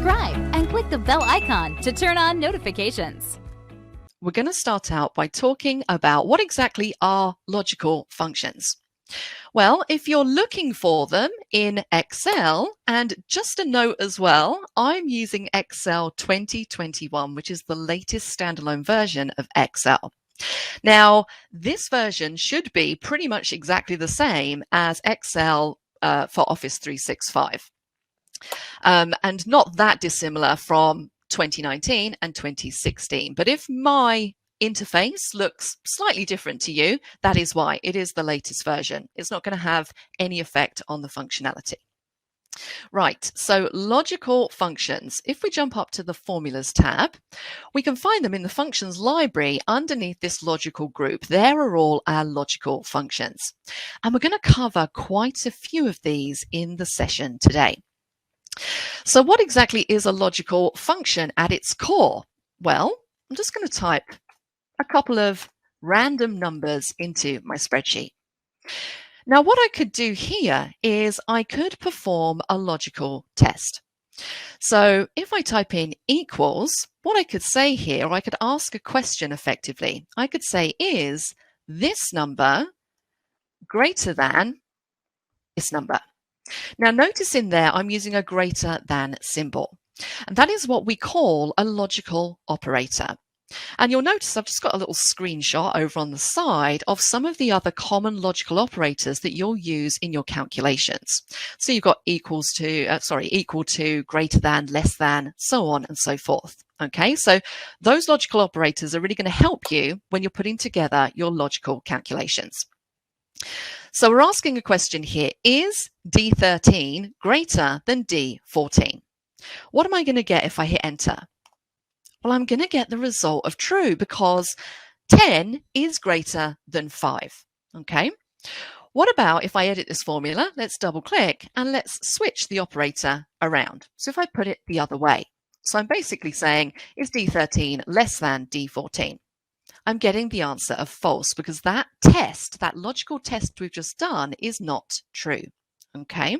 subscribe and click the bell icon to turn on notifications. We're going to start out by talking about what exactly are logical functions. Well, if you're looking for them in Excel, and just a note as well, I'm using Excel 2021, which is the latest standalone version of Excel. Now, this version should be pretty much exactly the same as Excel for Office 365, and not that dissimilar from 2019 and 2016. But if my interface looks slightly different to you, that is why. It is the latest version. It's not going to have any effect on the functionality. Right, so logical functions. If we jump up to the Formulas tab, we can find them in the Functions library underneath this logical group. There are all our logical functions. And we're going to cover quite a few of these in the session today. So what exactly is a logical function at its core? Well, I'm just going to type a couple of random numbers into my spreadsheet. Now, what I could do here is I could perform a logical test. So if I type in equals, what I could say here, or I could ask a question effectively. I could say, is this number greater than this number? Now, notice in there, I'm using a greater than symbol. And that is what we call a logical operator. And you'll notice I've just got a little screenshot over on the side of some of the other common logical operators that you'll use in your calculations. So you've got equal to, greater than, less than, so on and so forth. Okay, so those logical operators are really going to help you when you're putting together your logical calculations. So we're asking a question here, is D13 greater than D14? What am I going to get if I hit enter? Well, I'm going to get the result of true because 10 is greater than 5. Okay. What about if I edit this formula? Let's double click and let's switch the operator around. So if I put it the other way, so I'm basically saying, is D13 less than D14? I'm getting the answer of false because that test, that logical test we've just done, is not true. Okay.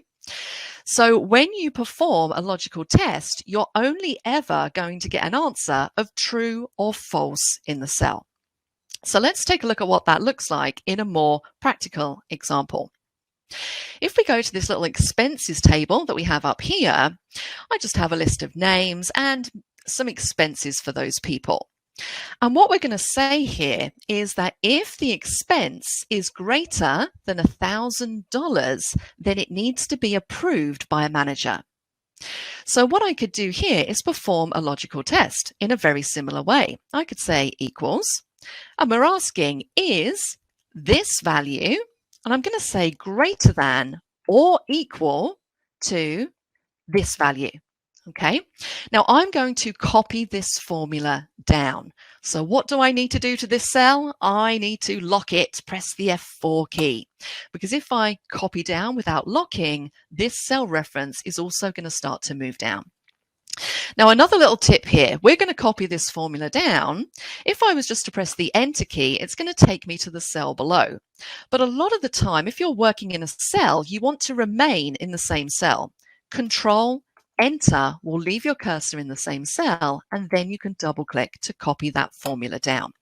So when you perform a logical test, you're only ever going to get an answer of true or false in the cell. So let's take a look at what that looks like in a more practical example. If we go to this little expenses table that we have up here, I just have a list of names and some expenses for those people. And what we're going to say here is that if the expense is greater than $1,000, then it needs to be approved by a manager. So what I could do here is perform a logical test in a very similar way. I could say equals, and we're asking, is this value, and I'm going to say greater than or equal to this value. Okay, now I'm going to copy this formula down. So what do I need to do to this cell? I need to lock it, press the F4 key. Because if I copy down without locking, this cell reference is also going to start to move down. Now, another little tip here, we're going to copy this formula down. If I was just to press the Enter key, it's going to take me to the cell below. But a lot of the time, if you're working in a cell, you want to remain in the same cell. Control Enter will leave your cursor in the same cell, and then you can double click to copy that formula down.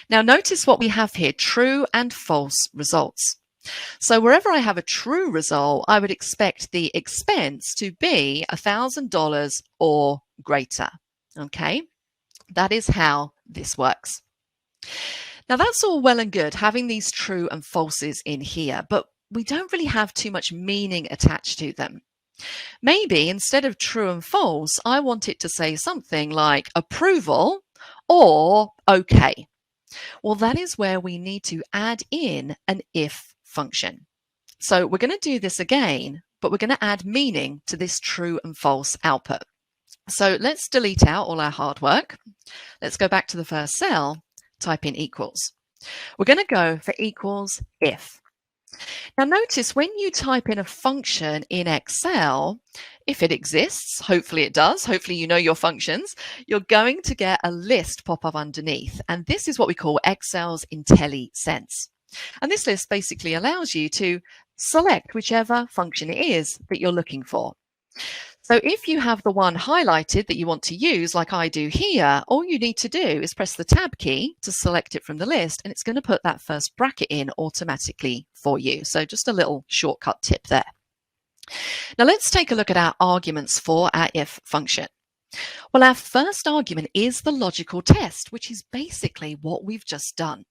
Now notice what we have here, true and false results. So wherever I have a true result, I would expect the expense to be $1,000 or greater. Okay, that is how this works. Now that's all well and good, having these true and falses in here, but we don't really have too much meaning attached to them. Maybe instead of true and false, I want it to say something like approval or okay. Well, that is where we need to add in an if function. So we're going to do this again, but we're going to add meaning to this true and false output. So let's delete out all our hard work. Let's go back to the first cell, type in equals. We're going to go for equals if. Now notice when you type in a function in Excel, if it exists, hopefully it does, hopefully you know your functions, you're going to get a list pop up underneath. And this is what we call Excel's IntelliSense. And this list basically allows you to select whichever function it is that you're looking for. So if you have the one highlighted that you want to use, like I do here, all you need to do is press the Tab key to select it from the list, and it's going to put that first bracket in automatically for you. So just a little shortcut tip there. Now let's take a look at our arguments for our if function. Well, our first argument is the logical test, which is basically what we've just done.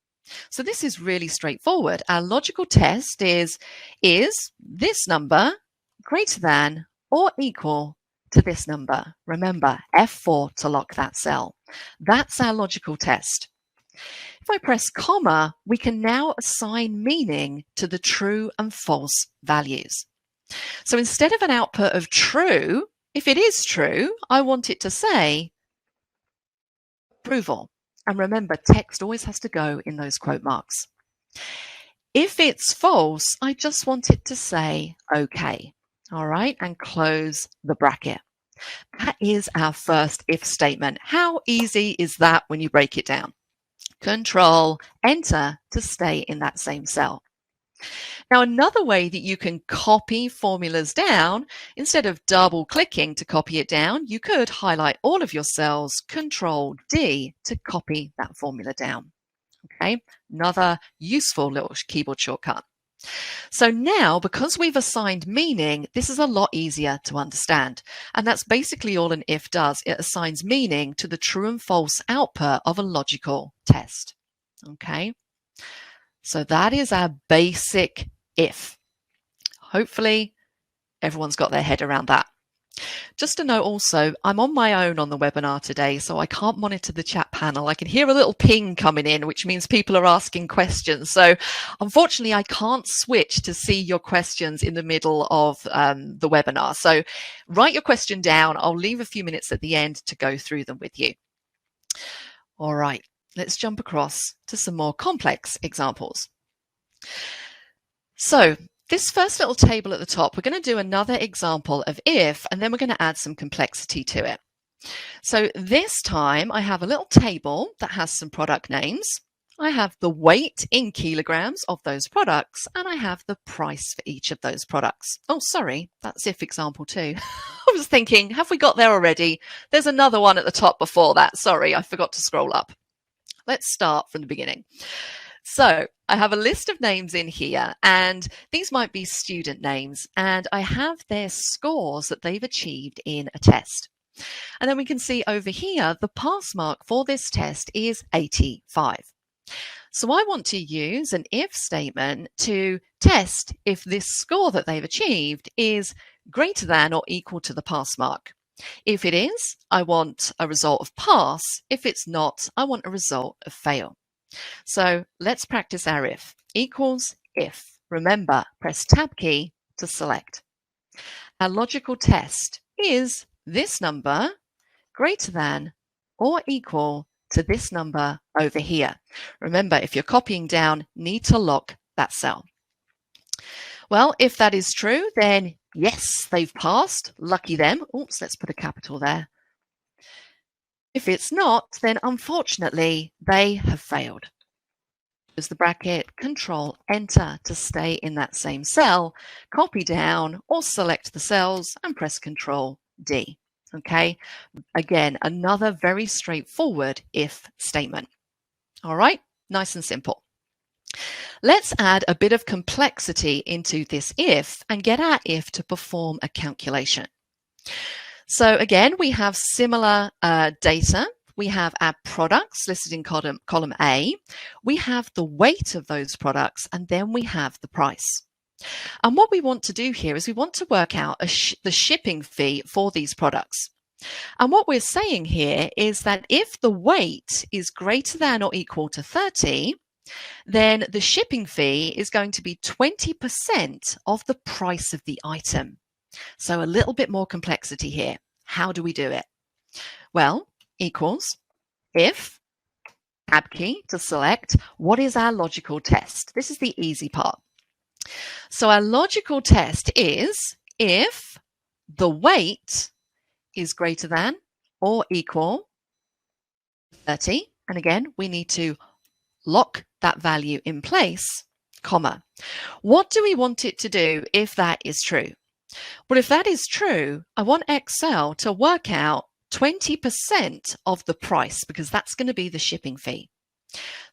So this is really straightforward. Our logical test is this number greater than or equal to this number? Remember, F4 to lock that cell. That's our logical test. If I press comma, we can now assign meaning to the true and false values. So instead of an output of true, if it is true, I want it to say approval. And remember, text always has to go in those quote marks. If it's false, I just want it to say okay. All right, and close the bracket. That is our first if statement. How easy is that when you break it down? Control Enter to stay in that same cell. Now, another way that you can copy formulas down, instead of double clicking to copy it down, you could highlight all of your cells, Control D to copy that formula down. Okay, another useful little keyboard shortcut. So now, because we've assigned meaning, this is a lot easier to understand. And that's basically all an if does. It assigns meaning to the true and false output of a logical test. Okay, so that is our basic if. Hopefully, everyone's got their head around that. Just to note also, I'm on my own on the webinar today, so I can't monitor the chat panel. I can hear a little ping coming in, which means people are asking questions. So unfortunately, I can't switch to see your questions in the middle of the webinar. So write your question down. I'll leave a few minutes at the end to go through them with you. All right, let's jump across to some more complex examples. So this first little table at the top, we're going to do another example of if, and then we're going to add some complexity to it. So this time I have a little table that has some product names. I have the weight in kilograms of those products, and I have the price for each of those products. Oh, sorry, that's if example 2. I was thinking, have we got there already? There's another one at the top before that. Sorry, I forgot to scroll up. Let's start from the beginning. So I have a list of names in here, and these might be student names, and I have their scores that they've achieved in a test. And then we can see over here, the pass mark for this test is 85. So I want to use an if statement to test if this score that they've achieved is greater than or equal to the pass mark. If it is, I want a result of pass. If it's not, I want a result of fail. So let's practice our if. Equals if. Remember, press Tab key to select. Our logical test is this number greater than or equal to this number over here. Remember, if you're copying down, need to lock that cell. Well, if that is true, then yes, they've passed. Lucky them. Oops, let's put a capital there. If it's not, then unfortunately, they have failed. Use the bracket, Control Enter to stay in that same cell, copy down or select the cells and press Control D. Okay, again, another very straightforward if statement. All right, nice and simple. Let's add a bit of complexity into this if and get our if to perform a calculation. So again, we have similar data. We have our products listed in column A. We have the weight of those products, and then we have the price. And what we want to do here is we want to work out the shipping fee for these products. And what we're saying here is that if the weight is greater than or equal to 30, then the shipping fee is going to be 20% of the price of the item. So a little bit more complexity here. How do we do it? Well, equals if, Tab key to select, what is our logical test? This is the easy part. So our logical test is if the weight is greater than or equal to 30, and again, we need to lock that value in place, comma. What do we want it to do if that is true? Well, if that is true, I want Excel to work out 20% of the price because that's going to be the shipping fee.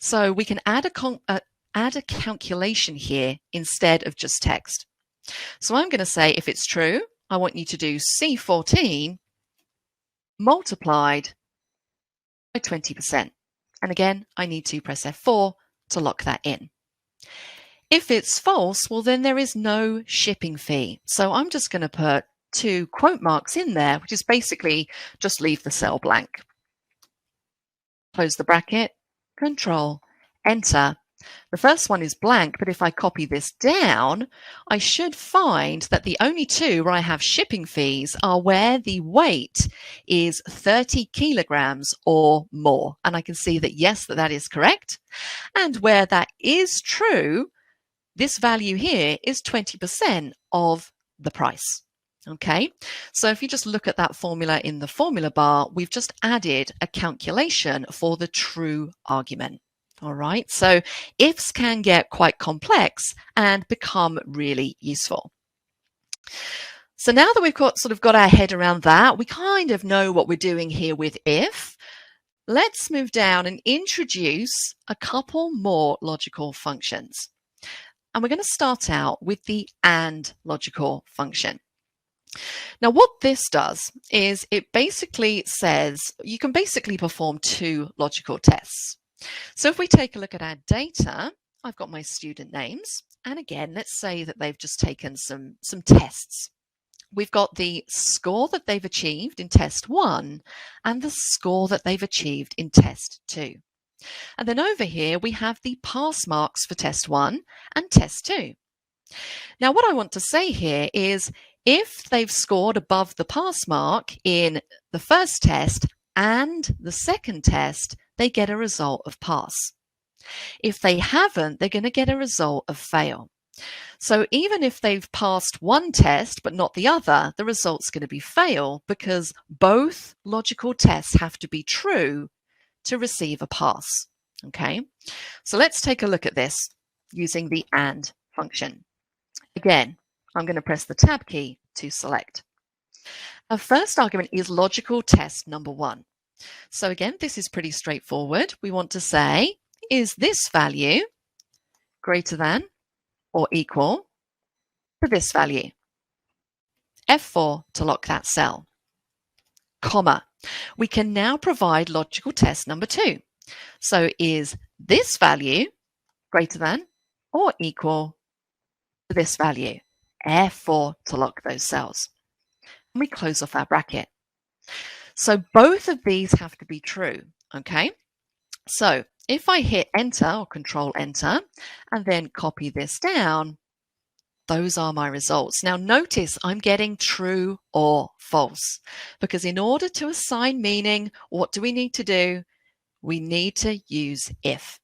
So we can add a calculation here instead of just text. So I'm going to say if it's true, I want you to do C14 multiplied by 20%. And again, I need to press F4 to lock that in. If it's false, well, then there is no shipping fee. So I'm just going to put 2 quote marks in there, which is basically just leave the cell blank. Close the bracket, Control, Enter. The first one is blank, but if I copy this down, I should find that the only 2 where I have shipping fees are where the weight is 30 kilograms or more. And I can see that yes, that is correct. And where that is true, this value here is 20% of the price. Okay, so if you just look at that formula in the formula bar, we've just added a calculation for the true argument. All right, so ifs can get quite complex and become really useful. So now that we've got our head around that, we kind of know what we're doing here with if. Let's move down and introduce a couple more logical functions. And we're going to start out with the AND logical function. Now, what this does is it basically says you can basically perform 2 logical tests. So if we take a look at our data, I've got my student names. And again, let's say that they've just taken some tests. We've got the score that they've achieved in test 1 and the score that they've achieved in test 2. And then over here, we have the pass marks for test 1 and test 2. Now, what I want to say here is if they've scored above the pass mark in the first test and the second test, they get a result of pass. If they haven't, they're going to get a result of fail. So even if they've passed one test but not the other, the result's going to be fail because both logical tests have to be true to receive a pass. Okay, so let's take a look at this using the AND function. Again, I'm going to press the Tab key to select. Our first argument is logical test number 1. So again, this is pretty straightforward. We want to say, is this value greater than or equal to this value? F4 to lock that cell. Comma. We can now provide logical test number 2. So is this value greater than or equal to this value? F4 to lock those cells. And we close off our bracket. So both of these have to be true, okay? So if I hit Enter or Control Enter and then copy this down, those are my results. Now notice I'm getting true or false because in order to assign meaning, what do we need to do? We need to use if.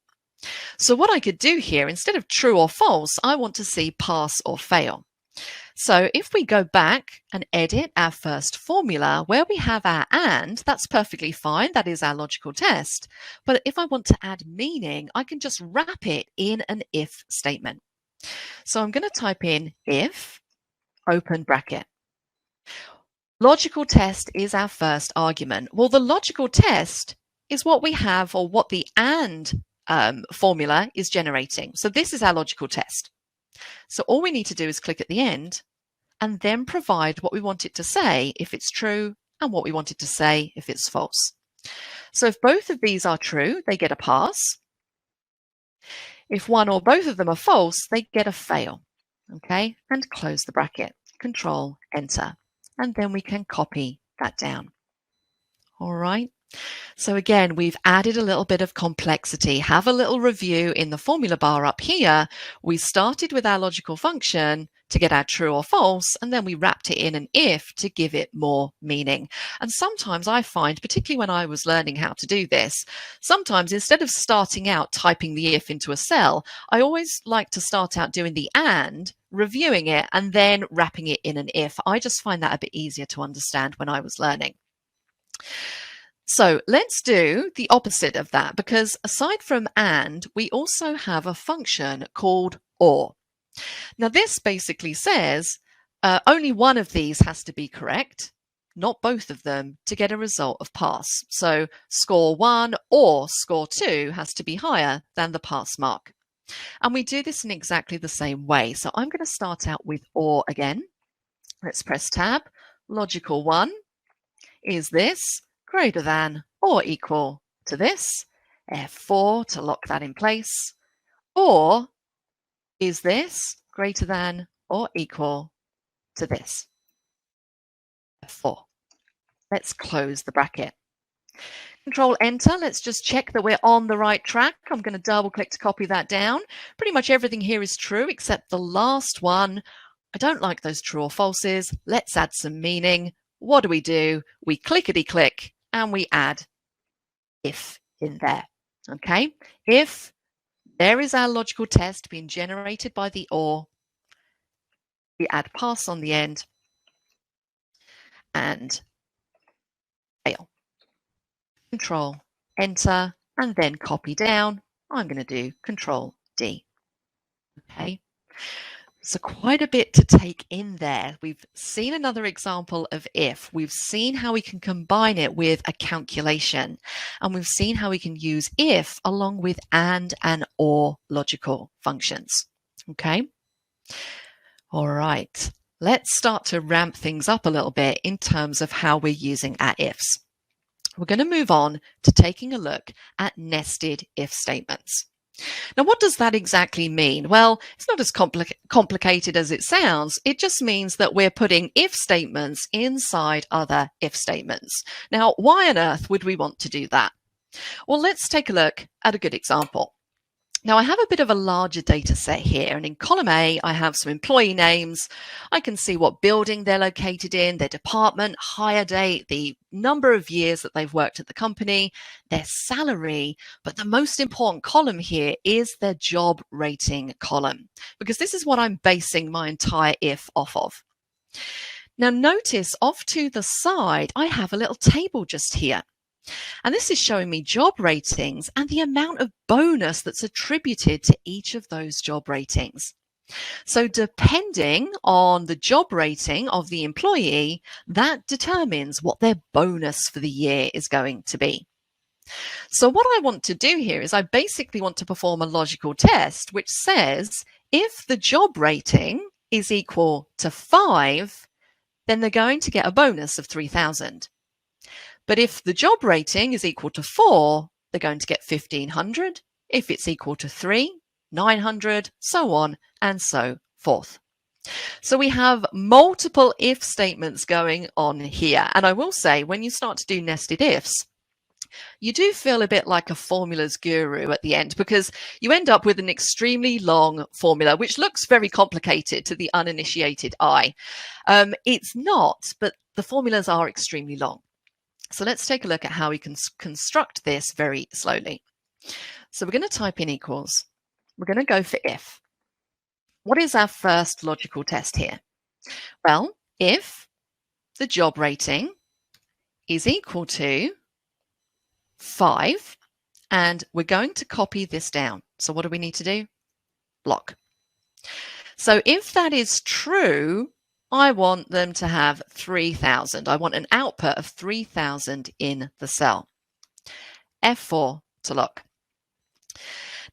So what I could do here, instead of true or false, I want to see pass or fail. So if we go back and edit our first formula where we have our AND, that's perfectly fine. That is our logical test. But if I want to add meaning, I can just wrap it in an if statement. So I'm going to type in if, open bracket. Logical test is our first argument. Well, the logical test is what we have or what the AND formula is generating. So this is our logical test. So all we need to do is click at the end and then provide what we want it to say if it's true and what we want it to say if it's false. So if both of these are true, they get a pass. If one or both of them are false, they get a fail. Okay, and close the bracket. Control, Enter. And then we can copy that down. All right. So again, we've added a little bit of complexity. Have a little review in the formula bar up here. We started with our logical function to get our true or false, and then we wrapped it in an if to give it more meaning. And sometimes I find, particularly when I was learning how to do this, sometimes instead of starting out typing the if into a cell, I always like to start out doing the and, reviewing it, and then wrapping it in an if. I just find that a bit easier to understand when I was learning. So let's do the opposite of that, because aside from and, we also have a function called or. Now this basically says, only one of these has to be correct, not both of them, to get a result of pass. So score 1 or score 2 has to be higher than the pass mark. And we do this in exactly the same way. So I'm going to start out with OR again. Let's press tab. Logical 1, is this greater than or equal to this? F4 to lock that in place. Or is this greater than or equal to this? F4. Let's close the bracket. Control Enter. Let's just check that we're on the right track. I'm going to double click to copy that down. Pretty much everything here is true except the last one. I don't like those true or falses. Let's add some meaning. What do? We clickety-click and we add if in there. Okay, if there is our logical test being generated by the OR, we add pass on the end and fail. Control Enter and then copy down. I'm going to do Control D. Okay. So quite a bit to take in there. We've seen another example of if. We've seen how we can combine it with a calculation. And we've seen how we can use if along with and or logical functions. Okay? All right. Let's start to ramp things up a little bit in terms of how we're using our ifs. We're going to move on to taking a look at nested if statements. Now, what does that exactly mean? Well, it's not as complicated as it sounds. It just means that we're putting if statements inside other if statements. Now, why on earth would we want to do that? Well, let's take a look at a good example. Now, I have a bit of a larger data set here, and in column A, I have some employee names. I can see what building they're located in, their department, hire date, the number of years that they've worked at the company, their salary, but the most important column here is their job rating column, because this is what I'm basing my entire if off of. Now, notice off to the side, I have a little table just here. And this is showing me job ratings and the amount of bonus that's attributed to each of those job ratings. So depending on the job rating of the employee, that determines what their bonus for the year is going to be. So what I want to do here is I basically want to perform a logical test which says if the job rating is equal to 5, then they're going to get a bonus of 3,000. But if the job rating is equal to 4, they're going to get 1,500. If it's equal to 3, 900, so on and so forth. So we have multiple if statements going on here. And I will say, when you start to do nested ifs, you do feel a bit like a formulas guru at the end, because you end up with an extremely long formula, which looks very complicated to the uninitiated eye. It's not, but the formulas are extremely long. So let's take a look at how we can construct this very slowly. So we're going to type in equals. We're going to go for if. What is our first logical test here? Well, if the job rating is equal to 5, and we're going to copy this down. So what do we need to do? Block. So if that is true, I want them to have 3,000. I want an output of 3,000 in the cell. F4 to lock.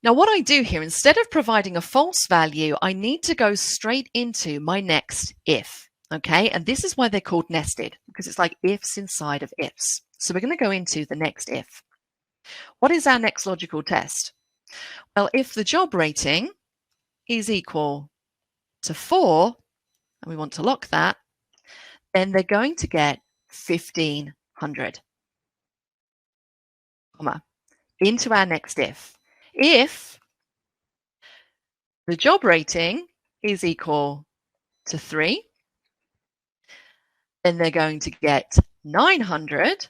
Now what I do here, instead of providing a false value, I need to go straight into my next if. Okay, and this is why they're called nested, because it's like ifs inside of ifs. So we're going to go into the next if. What is our next logical test? Well, if the job rating is equal to 4, and we want to lock that, then they're going to get 1,500. Comma, into our next if. If the job rating is equal to 3, then they're going to get 900,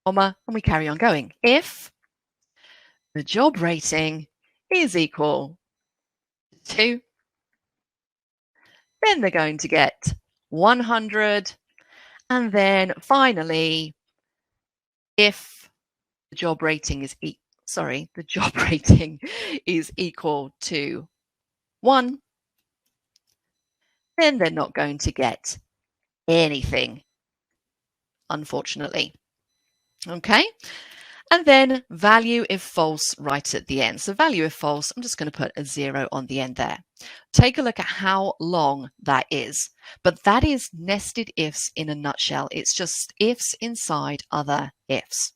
comma, and we carry on going. If the job rating is equal to 2, then they're going to get 100. And then finally, if the job rating is equal to 1, then they're not going to get anything, unfortunately. Okay, and then value if false right at the end. So value if false, I'm just going to put a 0 on the end there. Take a look at how long that is. But that is nested ifs in a nutshell. It's just ifs inside other ifs.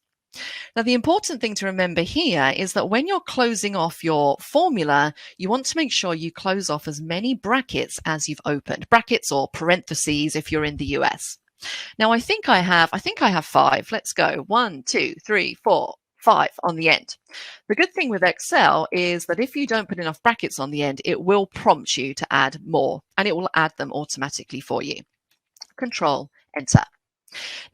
Now, the important thing to remember here is that when you're closing off your formula, you want to make sure you close off as many brackets as you've opened, brackets or parentheses if you're in the US. Now, I think I have 5. Let's go. 1, 2, 3, 4, 5 on the end. The good thing with Excel is that if you don't put enough brackets on the end, it will prompt you to add more, and it will add them automatically for you. Control, Enter.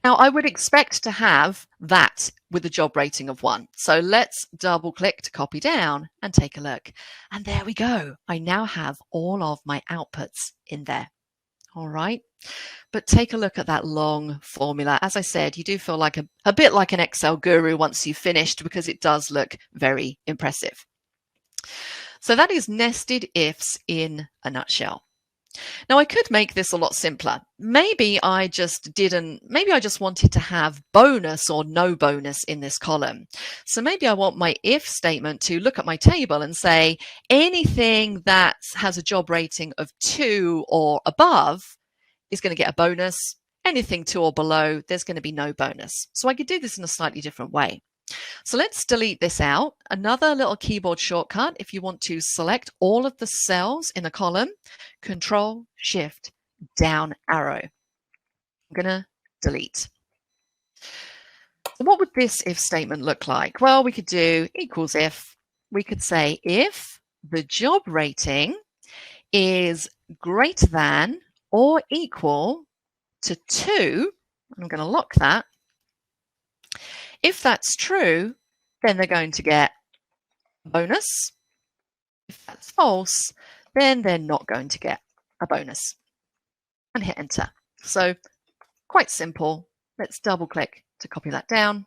Now, I would expect to have that with a job rating of 1. So let's double click to copy down and take a look. And there we go. I now have all of my outputs in there. All right. But take a look at that long formula. As I said, you do feel like a bit like an Excel guru once you've finished, because it does look very impressive. So that is nested ifs in a nutshell. Now, I could make this a lot simpler. Maybe I just wanted to have bonus or no bonus in this column. So maybe I want my if statement to look at my table and say anything that has a job rating of 2 or above is going to get a bonus. Anything 2 or below, there's going to be no bonus. So I could do this in a slightly different way. So let's delete this out. Another little keyboard shortcut, if you want to select all of the cells in a column, Control, Shift, down arrow. I'm going to delete. So what would this if statement look like? Well, we could do equals if. We could say if the job rating is greater than or equal to 2, I'm going to lock that. If that's true, then they're going to get a bonus. If that's false, then they're not going to get a bonus. And hit enter. So quite simple. Let's double click to copy that down.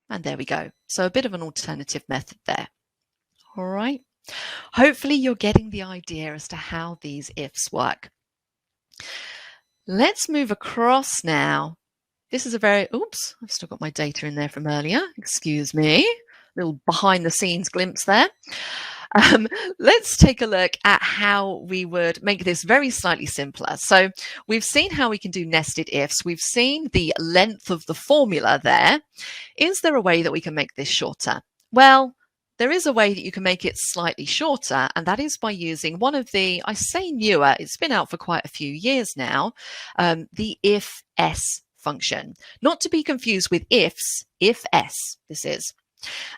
And there we go. So a bit of an alternative method there. All right. Hopefully you're getting the idea as to how these ifs work. Let's move across now. This is a very, oops, I've still got my data in there from earlier. Excuse me, little behind the scenes glimpse there. Let's take a look at how we would make this very slightly simpler. So we've seen how we can do nested ifs. We've seen the length of the formula there. Is there a way that we can make this shorter? Well, there is a way that you can make it slightly shorter, and that is by using one of the, I say newer, it's been out for quite a few years now, the IFS function. Not to be confused with ifs, IFS this is.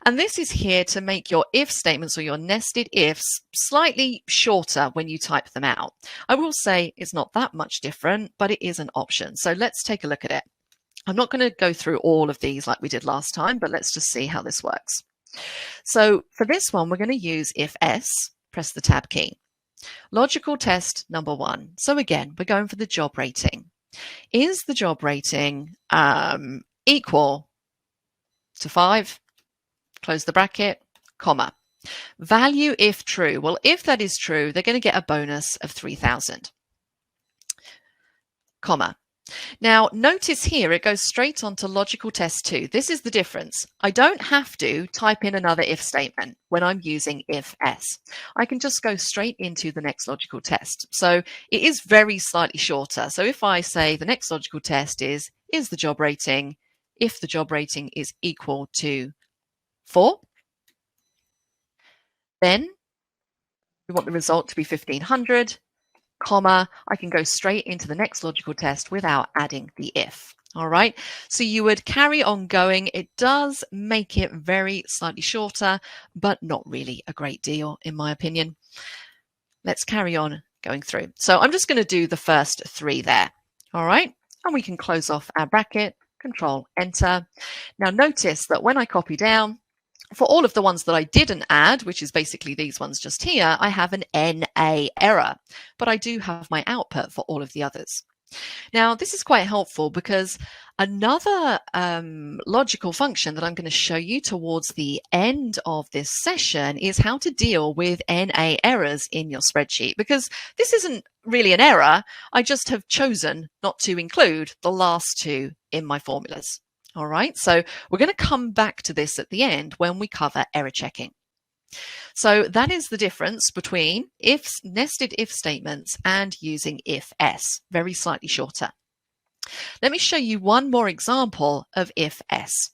And this is here to make your if statements or your nested ifs slightly shorter when you type them out. I will say it's not that much different, but it is an option. So let's take a look at it. I'm not going to go through all of these like we did last time, but let's just see how this works. So for this one, we're going to use IFS, press the tab key. Logical test number 1. So again, we're going for the job rating. Is the job rating equal to 5? Close the bracket, comma. Value if true. Well, if that is true, they're going to get a bonus of 3,000. Comma. Now, notice here it goes straight on to logical test 2. This is the difference. I don't have to type in another if statement when I'm using IFS. I can just go straight into the next logical test. So it is very slightly shorter. So if I say the next logical test is the job rating, if the job rating is equal to 4, then we want the result to be 1,500. Comma, I can go straight into the next logical test without adding the if. All right, so you would carry on going. It does make it very slightly shorter, but not really a great deal, in my opinion. Let's carry on going through. So I'm just going to do the first 3 there. All right, and we can close off our bracket, Control Enter. Now notice that when I copy down, for all of the ones that I didn't add, which is basically these ones just here, I have an NA error, but I do have my output for all of the others. Now, this is quite helpful because another logical function that I'm going to show you towards the end of this session is how to deal with NA errors in your spreadsheet, because this isn't really an error. I just have chosen not to include the last two in my formulas. All right, so we're going to come back to this at the end when we cover error checking. So that is the difference between nested if statements and using if-s, very slightly shorter. Let me show you one more example of if-s.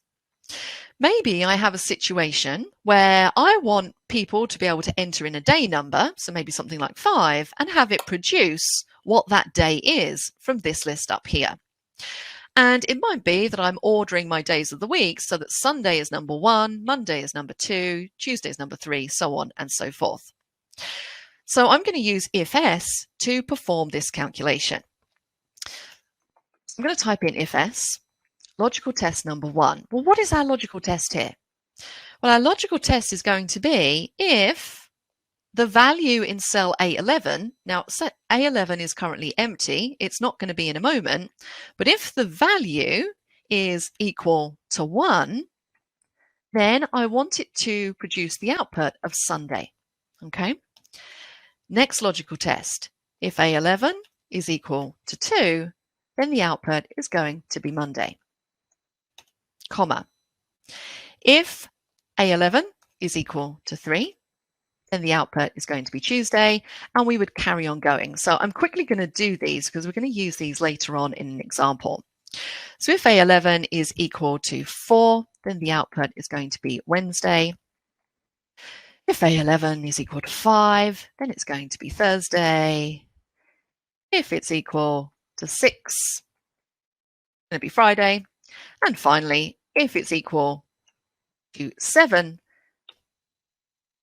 Maybe I have a situation where I want people to be able to enter in a day number, so maybe something like 5, and have it produce what that day is from this list up here. And it might be that I'm ordering my days of the week so that Sunday is number 1, Monday is number 2, Tuesday is number 3, so on and so forth. So I'm going to use if-s to perform this calculation. I'm going to type in if-s, logical test number 1. Well, what is our logical test here? Well, our logical test is going to be if the value in cell A11, now A11 is currently empty, it's not going to be in a moment, but if the value is equal to 1, then I want it to produce the output of Sunday. Okay. Next logical test, if A11 is equal to 2, then the output is going to be Monday, comma. If A11 is equal to 3, then the output is going to be Tuesday, and we would carry on going. So I'm quickly going to do these because we're going to use these later on in an example. So if A11 is equal to 4, then the output is going to be Wednesday. If A11 is equal to 5, then it's going to be Thursday. If it's equal to 6, it's going to be Friday. And finally, if it's equal to 7,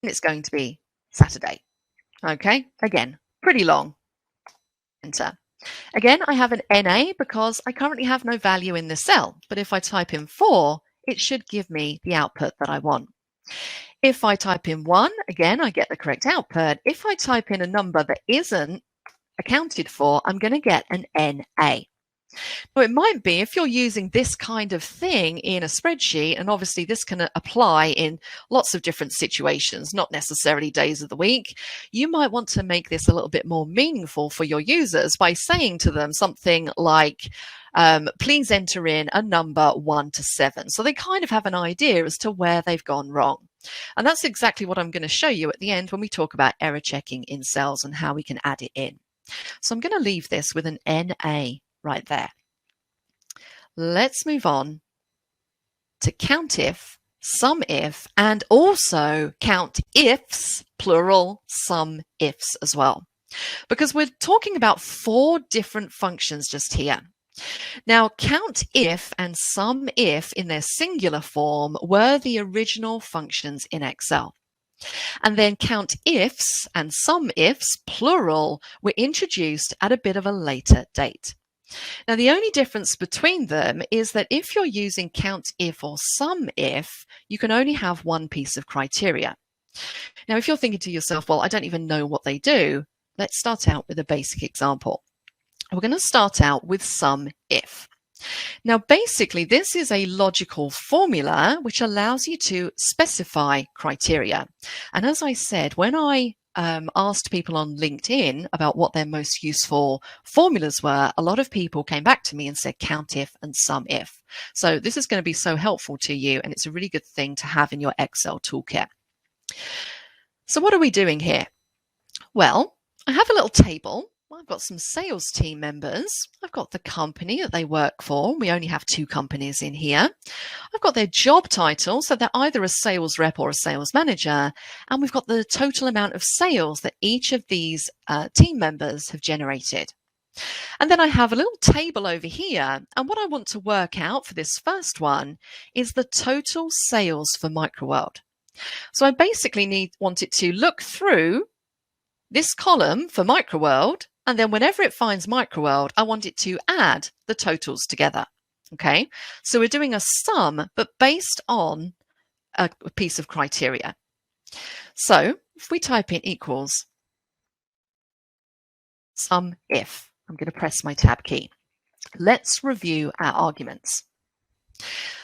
then it's going to be Saturday. Okay, again, pretty long. Enter. Again, I have an NA because I currently have no value in this cell, but if I type in 4, it should give me the output that I want. If I type in 1, again, I get the correct output. If I type in a number that isn't accounted for, I'm going to get an NA. Well, it might be if you're using this kind of thing in a spreadsheet, and obviously this can apply in lots of different situations, not necessarily days of the week, you might want to make this a little bit more meaningful for your users by saying to them something like, please enter in a number 1 to 7. So they kind of have an idea as to where they've gone wrong. And that's exactly what I'm going to show you at the end when we talk about error checking in cells and how we can add it in. So I'm going to leave this with an NA right there. Let's move on to COUNTIF, SUMIF, and also COUNTIFs, plural, SUMIFs as well. Because we're talking about 4 different functions just here. Now, COUNTIF and SUMIF in their singular form were the original functions in Excel. And then COUNTIFs and SUMIFs, plural, were introduced at a bit of a later date. Now, the only difference between them is that if you're using COUNTIF or SUMIF, you can only have one piece of criteria. Now, if you're thinking to yourself, well, I don't even know what they do, let's start out with a basic example. We're going to start out with SUMIF. Now, basically, this is a logical formula which allows you to specify criteria. And as I said, when I asked people on LinkedIn about what their most useful formulas were, a lot of people came back to me and said COUNTIF and SUMIF. So this is going to be so helpful to you, and it's a really good thing to have in your Excel toolkit. So what are we doing here? Well, I have a little table. I've got some sales team members. I've got the company that they work for. We only have 2 companies in here. I've got their job title, so they're either a sales rep or a sales manager. And we've got the total amount of sales that each of these team members have generated. And then I have a little table over here. And what I want to work out for this first one is the total sales for Microworld. So I basically want it to look through this column for Microworld, and then whenever it finds Microworld, I want it to add the totals together. Okay, so we're doing a sum, but based on a piece of criteria. So if we type in equals SUMIF, I'm going to press my Tab key. Let's review our arguments.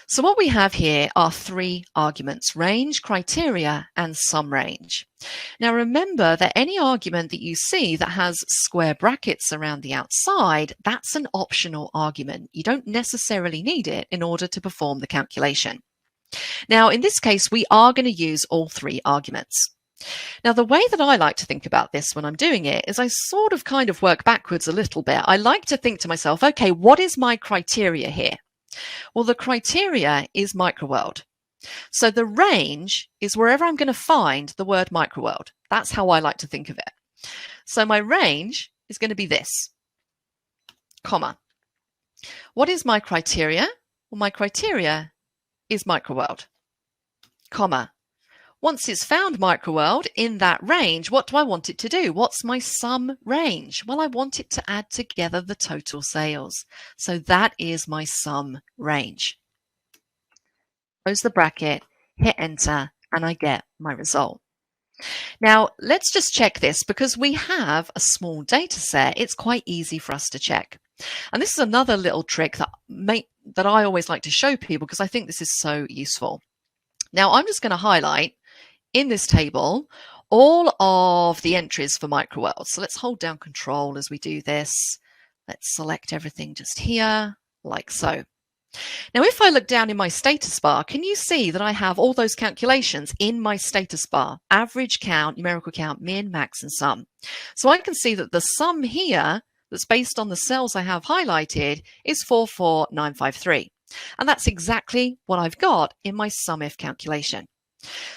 So what we have here are three arguments: range, criteria, and sum range. Now remember that any argument that you see that has square brackets around the outside, that's an optional argument. You don't necessarily need it in order to perform the calculation. Now in this case, we are going to use all three arguments. Now the way that I like to think about this when I'm doing it is I sort of kind of work backwards a little bit. I like to think to myself, okay, what is my criteria here? Well, the criteria is microworld. So the range is wherever I'm going to find the word microworld. That's how I like to think of it. So my range is going to be this, comma. What is my criteria? Well, my criteria is microworld, comma. Once it's found microworld in that range, what do I want it to do? What's my sum range? Well, I want it to add together the total sales. So that is my sum range. Close the bracket, hit enter, and I get my result. Now, let's just check this because we have a small data set. It's quite easy for us to check. And this is another little trick that I always like to show people because I think this is so useful. Now, I'm just going to highlight in this table all of the entries for microworld. So let's hold down Control as we do this. Let's select everything just here, like so. Now, if I look down in my status bar, can you see that I have all those calculations in my status bar? Average, count, numerical count, min, max, and sum. So I can see that the sum here that's based on the cells I have highlighted is 44953. And that's exactly what I've got in my SUMIF calculation.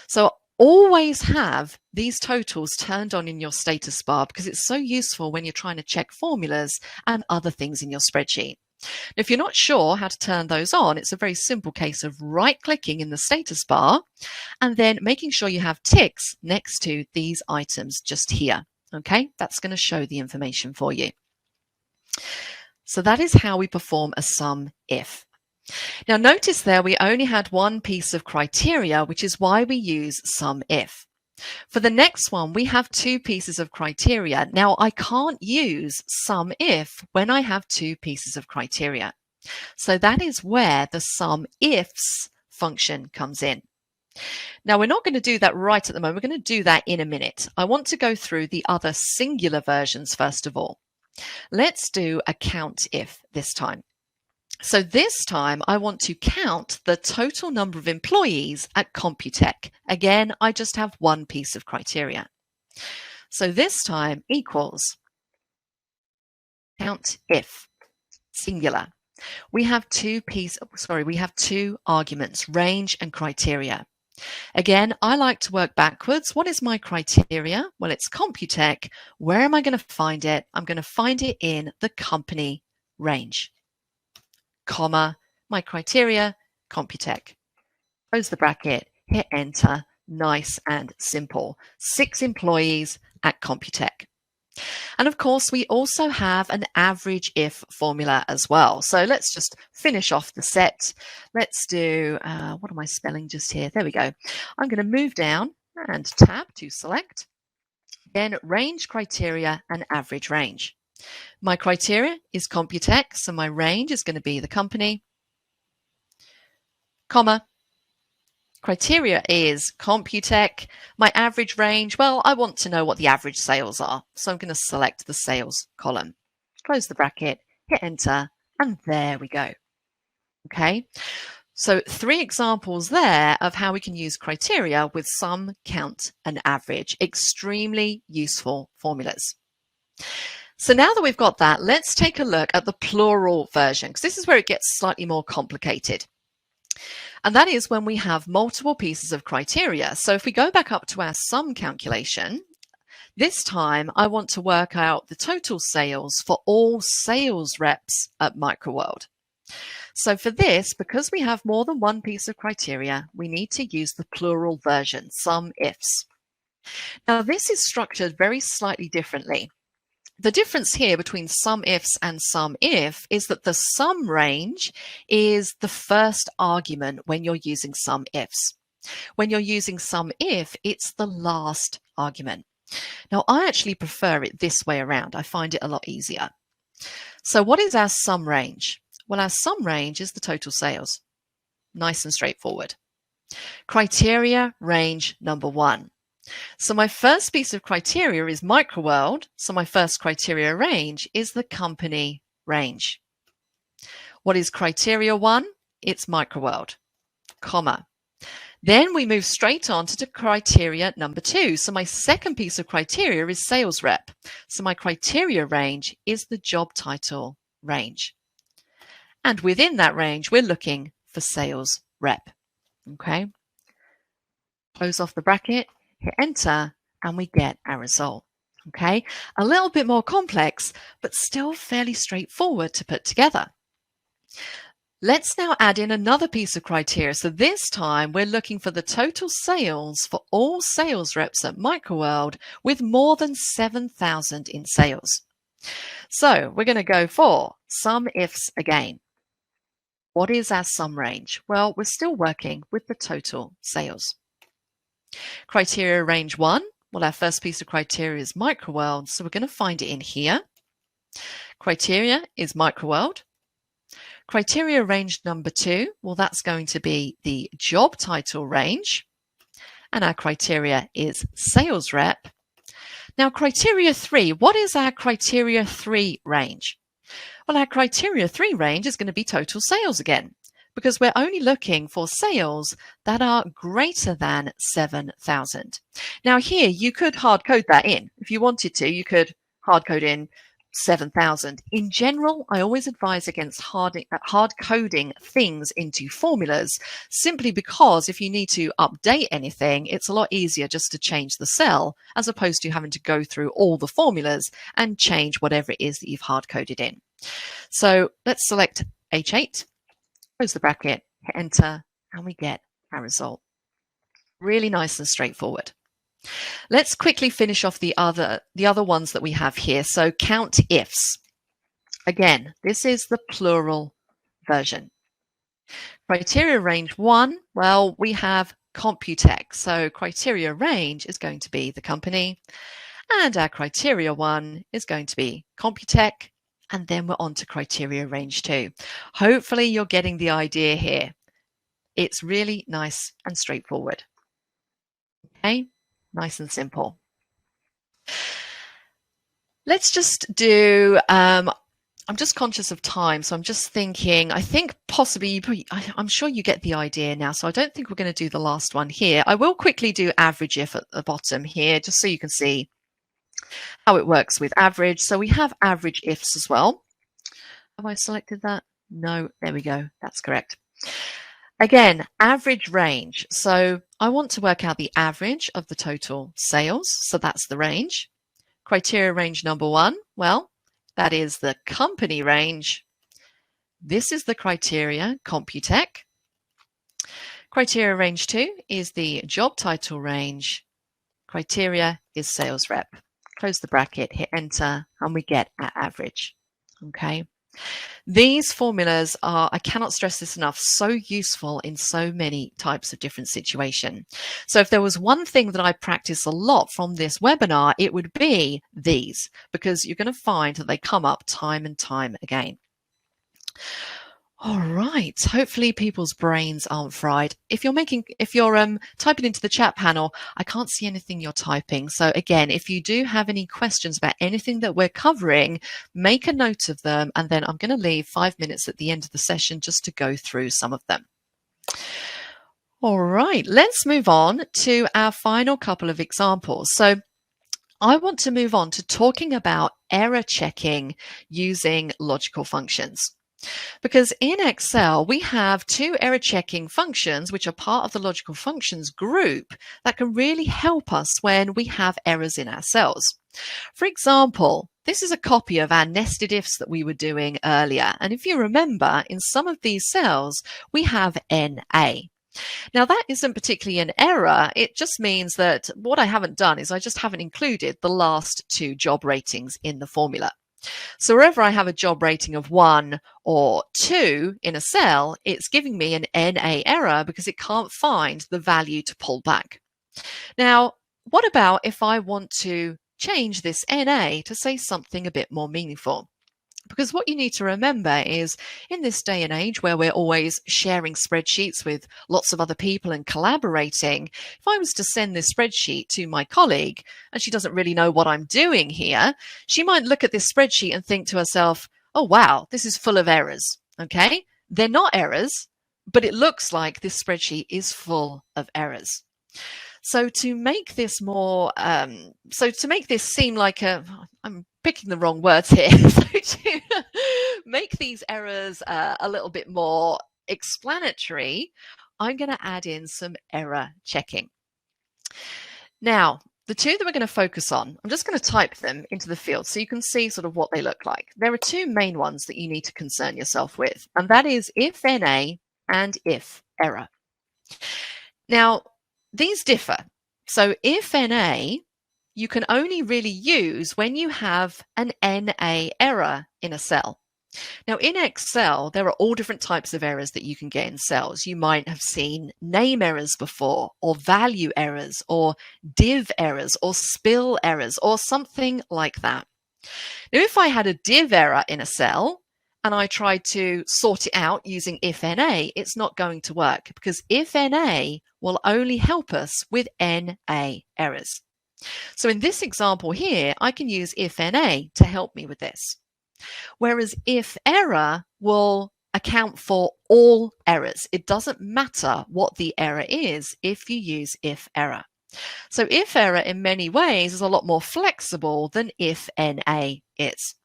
So always have these totals turned on in your status bar because it's so useful when you're trying to check formulas and other things in your spreadsheet. If you're not sure how to turn those on, it's a very simple case of right-clicking in the status bar and then making sure you have ticks next to these items just here. Okay, that's going to show the information for you. So that is how we perform a SUMIF. Now notice there we only had one piece of criteria, which is why we use SUMIF. For the next one, we have two pieces of criteria. Now I can't use SUMIF when I have two pieces of criteria. So that is where the SUMIFS function comes in. Now we're not going to do that right at the moment. We're going to do that in a minute. I want to go through the other singular versions first of all. Let's do a COUNTIF this time. So this time I want to count the total number of employees at Computech. Again, I just have one piece of criteria. So this time equals COUNTIF, singular. We have two arguments, range and criteria. Again, I like to work backwards. What is my criteria? Well, it's Computech. Where am I going to find it? I'm going to find it in the company range. Comma, my criteria, Computech. Close the bracket, hit enter, nice and simple. 6 employees at Computech. And of course, we also have an average if formula as well. So let's just finish off the set. Let's do, what am I spelling just here? There we go. I'm going to move down and tab to select. Then range, criteria, and average range. My criteria is Computech, so my range is going to be the company, comma. Criteria is Computech. My average range, well, I want to know what the average sales are, so I'm going to select the sales column. Close the bracket, hit enter, and there we go. Okay, so 3 examples there of how we can use criteria with sum, count, and average. Extremely useful formulas. So now that we've got that, let's take a look at the plural version, because this is where it gets slightly more complicated. And that is when we have multiple pieces of criteria. So if we go back up to our sum calculation, this time I want to work out the total sales for all sales reps at Microworld. So for this, because we have more than one piece of criteria, we need to use the plural version, SUMIFs. Now this is structured very slightly differently. The difference here between SUMIFs and SUMIF is that the sum range is the first argument when you're using SUMIFs. When you're using SUMIF, it's the last argument. Now, I actually prefer it this way around. I find it a lot easier. So what is our sum range? Well, our sum range is the total sales. Nice and straightforward. Criteria range number 1. So my first piece of criteria is microworld. So my first criteria range is the company range. What is criteria 1? It's microworld, comma. Then we move straight on to criteria number 2. So my second piece of criteria is sales rep. So my criteria range is the job title range. And within that range, we're looking for sales rep. Okay. Close off the bracket, hit enter, and we get our result. Okay. A little bit more complex, but still fairly straightforward to put together. Let's now add in another piece of criteria. So this time we're looking for the total sales for all sales reps at Microworld with more than 7,000 in sales. So we're going to go for sum ifs again. What is our sum range? Well, we're still working with the total sales. Criteria range 1. Well, our first piece of criteria is Microworld, so we're going to find it in here. Criteria is Microworld. Criteria range number 2, well, that's going to be the job title range. And our criteria is sales rep. Now, criteria 3, what is our criteria 3 range? Well, our criteria 3 range is going to be total sales again, because we're only looking for sales that are greater than 7,000. Now, here you could hard code that in. If you wanted to, you could hard code in 7,000. In general, I always advise against hard coding things into formulas, simply because if you need to update anything, it's a lot easier just to change the cell as opposed to having to go through all the formulas and change whatever it is that you've hard coded in. So let's select H8, close the bracket, hit enter, and we get our result. Really nice and straightforward. Let's quickly finish off the other ones that we have here. So COUNTIFs. Again, this is the plural version. Criteria range 1, well, we have Computec. So criteria range is going to be the company, and our criteria 1 is going to be Computec, and then we're on to criteria range 2. Hopefully you're getting the idea here. It's really nice and straightforward. Okay. Nice and simple. Let's just do, I'm just conscious of time, so I'm just thinking, I think possibly, I'm sure you get the idea now, so I don't think we're going to do the last one here. I will quickly do average if at the bottom here, just so you can see how it works with average. So we have average ifs as well. Have I selected that? No, there we go. That's correct. Again, average range. So I want to work out the average of the total sales. So that's the range. Criteria range number 1. Well, that is the company range. This is the criteria, Computec. Criteria range 2 is the job title range. Criteria is sales rep. Close the bracket, hit enter, and we get our average. Okay. These formulas are, I cannot stress this enough, so useful in so many types of different situations. So if there was one thing that I practice a lot from this webinar, it would be these, because you're going to find that they come up time and time again. All right, hopefully people's brains aren't fried. If you're typing into the chat panel, I can't see anything you're typing. So again, if you do have any questions about anything that we're covering, make a note of them, and then I'm going to leave 5 minutes at the end of the session just to go through some of them. All right, let's move on to our final couple of examples. So I want to move on to talking about error checking using logical functions. Because in Excel, we have 2 error checking functions, which are part of the logical functions group, that can really help us when we have errors in our cells. For example, this is a copy of our nested ifs that we were doing earlier. And if you remember, in some of these cells, we have NA. Now, that isn't particularly an error. It just means that what I haven't done is I just haven't included the last 2 job ratings in the formula. So wherever I have a job rating of 1 or 2 in a cell, it's giving me an NA error because it can't find the value to pull back. Now, what about if I want to change this NA to say something a bit more meaningful? Because what you need to remember is in this day and age where we're always sharing spreadsheets with lots of other people and collaborating, if I was to send this spreadsheet to my colleague and she doesn't really know what I'm doing here, she might look at this spreadsheet and think to herself, oh, wow, this is full of errors. Okay, they're not errors, but it looks like this spreadsheet is full of errors. So to make this more, to make this seem like I'm picking the wrong words here. So to make these errors a little bit more explanatory, I'm going to add in some error checking. Now, the two that we're going to focus on, I'm just going to type them into the field so you can see sort of what they look like. There are two main ones that you need to concern yourself with, and that is IFNA and IFERROR. Now, these differ. So IFNA, you can only really use when you have an NA error in a cell. Now in Excel, there are all different types of errors that you can get in cells. You might have seen name errors before, or value errors, or div errors, or spill errors, or something like that. Now if I had a div error in a cell, and I tried to sort it out using IFNA, it's not going to work because IFNA will only help us with NA errors. So in this example here, I can use IFNA to help me with this. Whereas IFERROR will account for all errors. It doesn't matter what the error is if you use IFERROR. So IFERROR in many ways is a lot more flexible than IFNA is.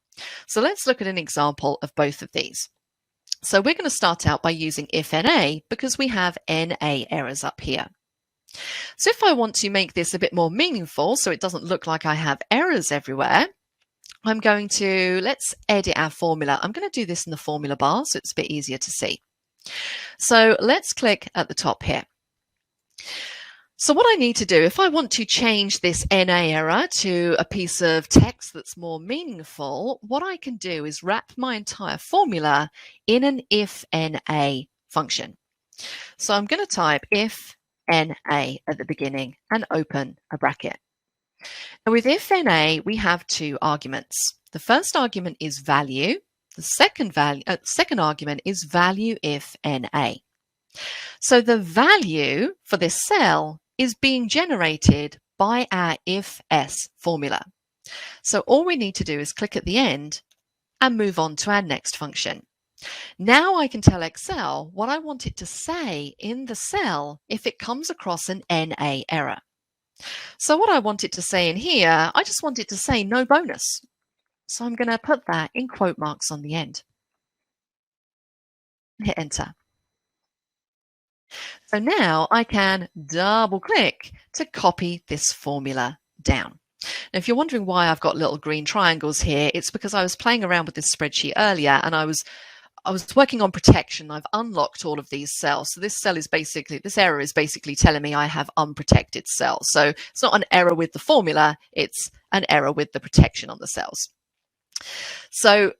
So let's look at an example of both of these. So we're going to start out by using IFNA because we have NA errors up here. So if I want to make this a bit more meaningful so it doesn't look like I have errors everywhere, I'm going to, let's edit our formula. I'm going to do this in the formula bar so it's a bit easier to see. So let's click at the top here. So what I need to do, if I want to change this NA error to a piece of text that's more meaningful, what I can do is wrap my entire formula in an IFNA function. So I'm going to type IFNA at the beginning and open a bracket. Now with IFNA, we have two arguments. The first argument is value. The second argument is value IFNA. So the value for this cell is being generated by our IFS formula. So all we need to do is click at the end and move on to our next function. Now I can tell Excel what I want it to say in the cell if it comes across an NA error. So what I want it to say in here, I just want it to say no bonus. So I'm going to put that in quote marks on the end. Hit enter. So now I can double click to copy this formula down. Now, if you're wondering why I've got little green triangles here, it's because I was playing around with this spreadsheet earlier and I was working on protection. I've unlocked all of these cells. So this error is basically telling me I have unprotected cells. So it's not an error with the formula, it's an error with the protection on the cells. So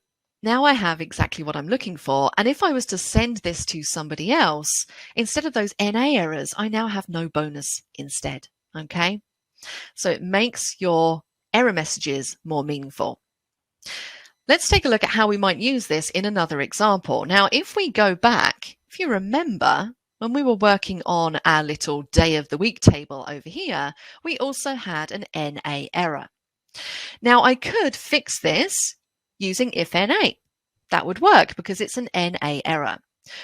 now I have exactly what I'm looking for. And if I was to send this to somebody else, instead of those NA errors, I now have no bonus instead. Okay. So it makes your error messages more meaningful. Let's take a look at how we might use this in another example. Now, if we go back, if you remember, when we were working on our little day of the week table over here, we also had an NA error. Now, I could fix this using IFNA. That would work because it's an NA error.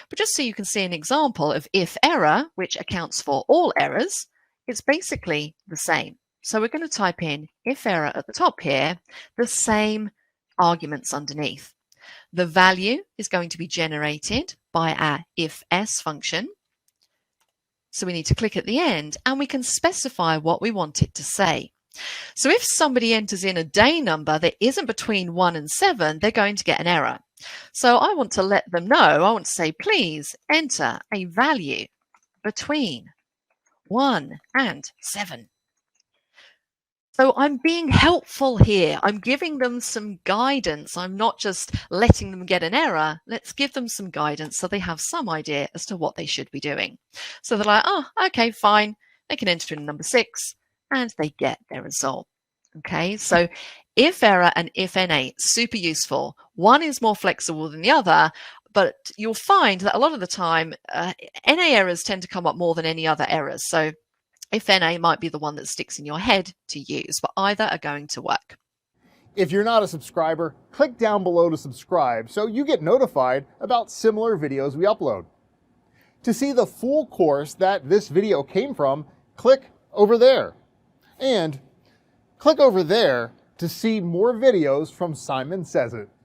But just so you can see an example of IFERROR, which accounts for all errors, it's basically the same. So we're going to type in IFERROR at the top here, the same arguments underneath. The value is going to be generated by our IFS function. So we need to click at the end and we can specify what we want it to say. So if somebody enters in a day number that isn't between 1 and 7, they're going to get an error. So I want to let them know, I want to say, please enter a value between 1 and 7. So I'm being helpful here. I'm giving them some guidance. I'm not just letting them get an error. Let's give them some guidance so they have some idea as to what they should be doing. So they're like, oh, okay, fine. They can enter in number 6 and they get their result. Okay, so IFERROR and IFNA, super useful. One is more flexible than the other, but you'll find that a lot of the time, NA errors tend to come up more than any other errors. So IFNA might be the one that sticks in your head to use, but either are going to work. If you're not a subscriber, click down below to subscribe so you get notified about similar videos we upload. To see the full course that this video came from, click over there. And click over there to see more videos from Simon Says It.